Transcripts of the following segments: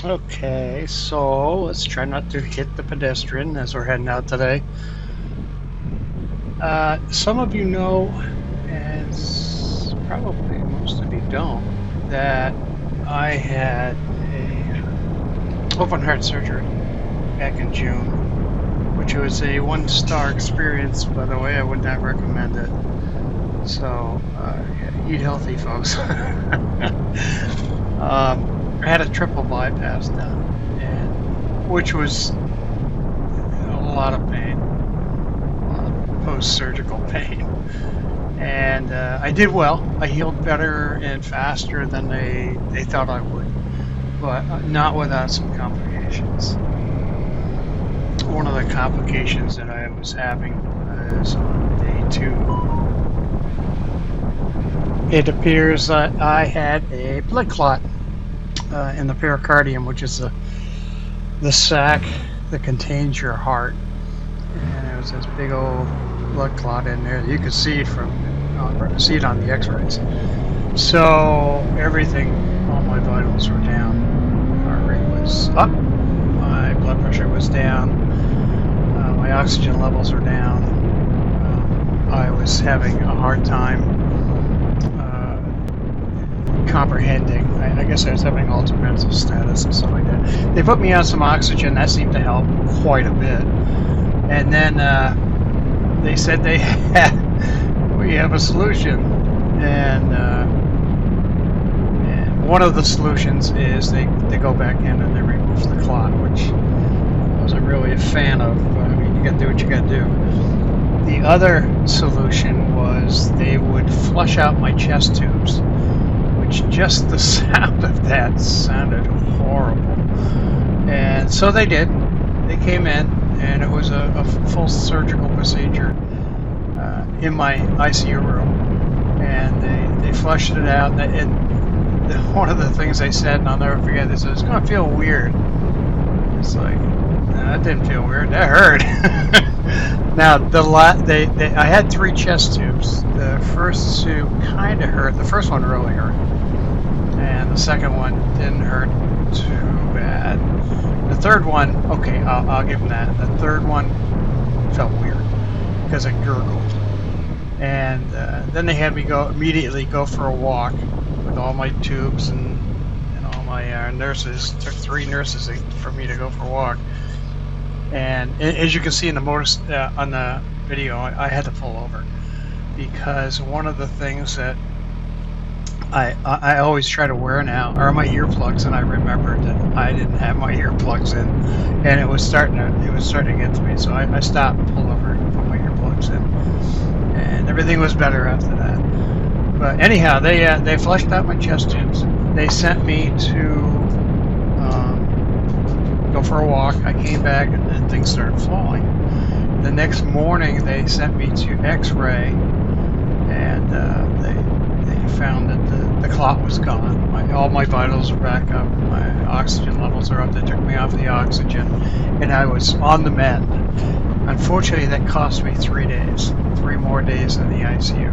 Okay, so let's try not to hit the pedestrian as we're heading out today. Some of you know, and probably most of you don't, that I had a open heart surgery back in June, which was a one-star experience, by the way. I would not recommend it. So, eat healthy, folks. I had a triple bypass done, and which was a lot of pain, a lot of post-surgical pain. And I did well. I healed better and faster than they thought I would, but not without some complications. One of the complications that I was having is on day 2. It appears that I had a blood clot in the pericardium, which is the sac that contains your heart, and there was this big old blood clot in there. You could see it on the X-rays. So everything, all my vitals were down. My heart rate was up. My blood pressure was down. My oxygen levels were down. I was having a hard time comprehending. I guess I was having altered mental status and stuff like that. They put me on some oxygen. That seemed to help quite a bit. And then they said we have a solution. And one of the solutions is they go back in and they remove the clot, which I wasn't really a fan of. I mean, you got to do what you got to do. The other solution was they would flush out my chest tubes, which just the sound of that sounded horrible. And so they did. They came in, and it was a full surgical procedure in my ICU room, and they flushed it out. And one of the things they said, and I'll never forget this, it's going to feel weird. It's like, no, that didn't feel weird. That hurt. Now, I had 3 chest tubes. The first 2 kind of hurt. The first one really hurt. And the second one didn't hurt too bad. The third one, okay, I'll give them that. The third one felt weird because it gurgled. And then they had me immediately go for a walk with all my tubes and all my nurses. It took 3 nurses for me to go for a walk. And as you can see in the on the video, I had to pull over because one of the things that I always try to wear now are my earplugs, and I remembered that I didn't have my earplugs in, and it was starting to get to me. So I stopped, pulled over, and put my earplugs in, and everything was better after that. But anyhow, they flushed out my chest tubes. They sent me to go for a walk. I came back, and then things started flowing. The next morning, they sent me to X-ray, and they found that the clot was gone. All my vitals were back up. My oxygen levels are up. They took me off the oxygen, and I was on the mend. Unfortunately, that cost me 3 days. 3 more days in the ICU,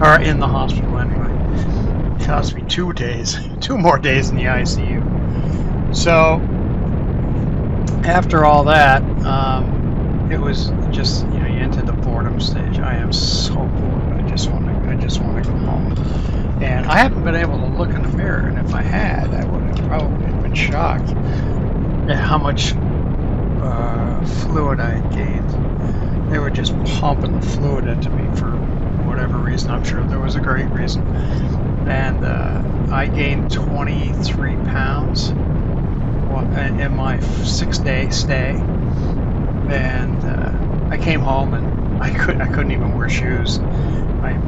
or in the hospital anyway. It cost me 2 days. 2 more days in the ICU. So after all that, it was just, you enter the boredom stage. I am so bored. I just want to go home. And I haven't been able to look in the mirror, and if I had, I would have probably been shocked at how much fluid I had gained. They were just pumping the fluid into me for whatever reason. I'm sure there was a great reason. And I gained 23 pounds in my 6-day stay. And I came home, and I couldn't even wear shoes.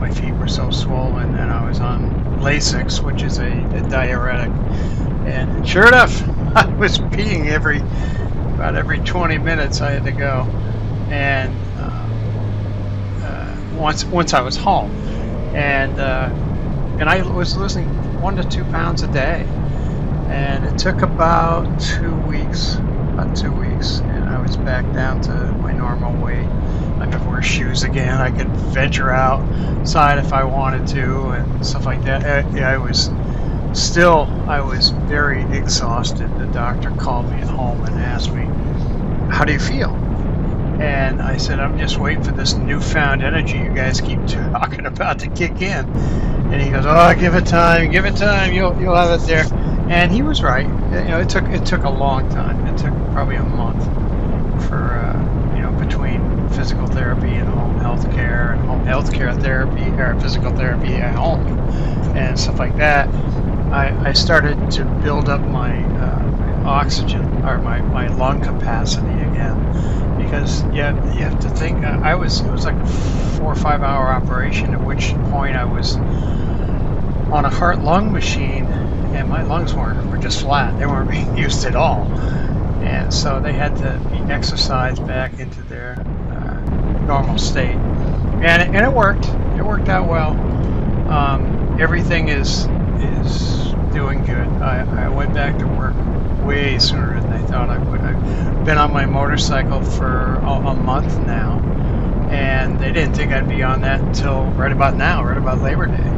My feet were so swollen, and I was on Lasix, which is a diuretic. And sure enough, I was peeing about every 20 minutes. I had to go. And once I was home, and I was losing 1 to 2 pounds a day. And it took about 2 weeks, and I was back down to my normal weight. I could wear shoes again. I could venture outside if I wanted to, and stuff like that. I was Still, I was very exhausted. The doctor called me at home and asked me, "How do you feel?" And I said, "I'm just waiting for this newfound energy you guys keep talking about to kick in." And he goes, "Oh, give it time, you'll have it there." And he was right. You know, it took a long time. It took probably a month for you know, between physical therapy and home health care and home health care therapy or physical therapy at home and stuff like that. I started to build up my oxygen or my lung capacity again, because you have to think, it was like a 4 or 5 hour operation, at which point I was on a heart lung machine and my lungs were just flat. They weren't being used at all, and so they had to be exercised back into their normal state, and it worked. It worked out well. Everything is doing good. I went back to work way sooner than I thought I would. I've been on my motorcycle for a month now, and they didn't think I'd be on that until right about now, right about Labor Day.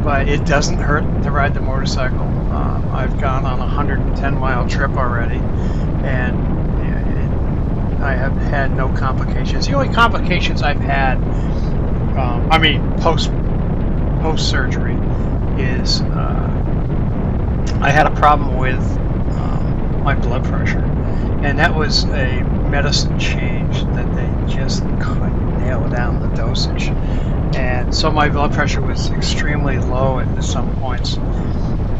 But it doesn't hurt to ride the motorcycle. I've gone on a 110-mile trip already, and I have had no complications. The only complications I've had, I mean, post surgery, is I had a problem with my blood pressure, and that was a medicine change that they just couldn't nail down the dosage, and so my blood pressure was extremely low at some points,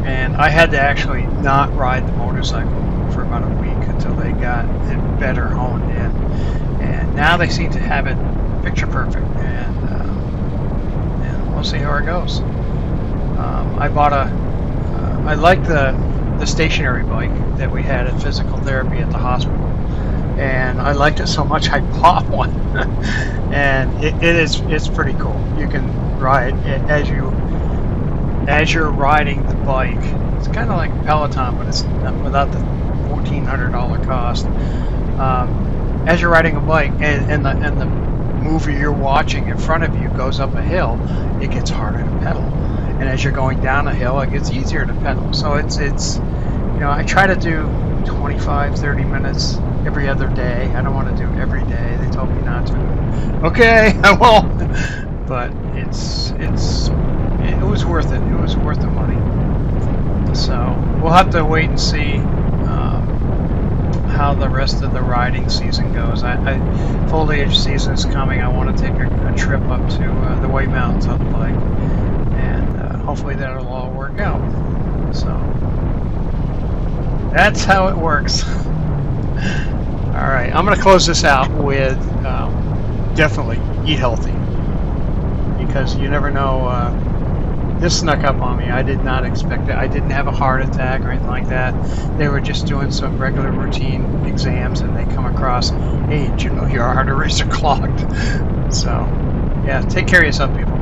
and I had to actually not ride the motorcycle for about a week until they got it better honed in, and now they seem to have it picture perfect, and we'll see how it goes. I bought I like the stationary bike that we had at physical therapy at the hospital, and I liked it so much I bought one. And it's pretty cool. You can ride it as you're riding the bike. It's kind of like Peloton, but it's without the $1,400 cost. As you're riding a bike, and the mover you're watching in front of you goes up a hill, it gets harder to pedal. And as you're going down a hill, it gets easier to pedal. So it's you know, I try to do 25-30 minutes every other day. I don't want to do it every day. They told me not to. Okay, I won't. But it was worth it. It was worth the money. So we'll have to wait and see how the rest of the riding season goes. Foliage season is coming. I want to take a trip up to the White Mountains on the bike, and hopefully that'll all work out. So that's how it works. All right, I'm going to close this out with definitely eat healthy, because you never know. This snuck up on me. I did not expect it. I didn't have a heart attack or anything like that. They were just doing some regular routine exams, and they come across, hey, did you know your arteries are clogged? So, yeah, take care of yourself, people.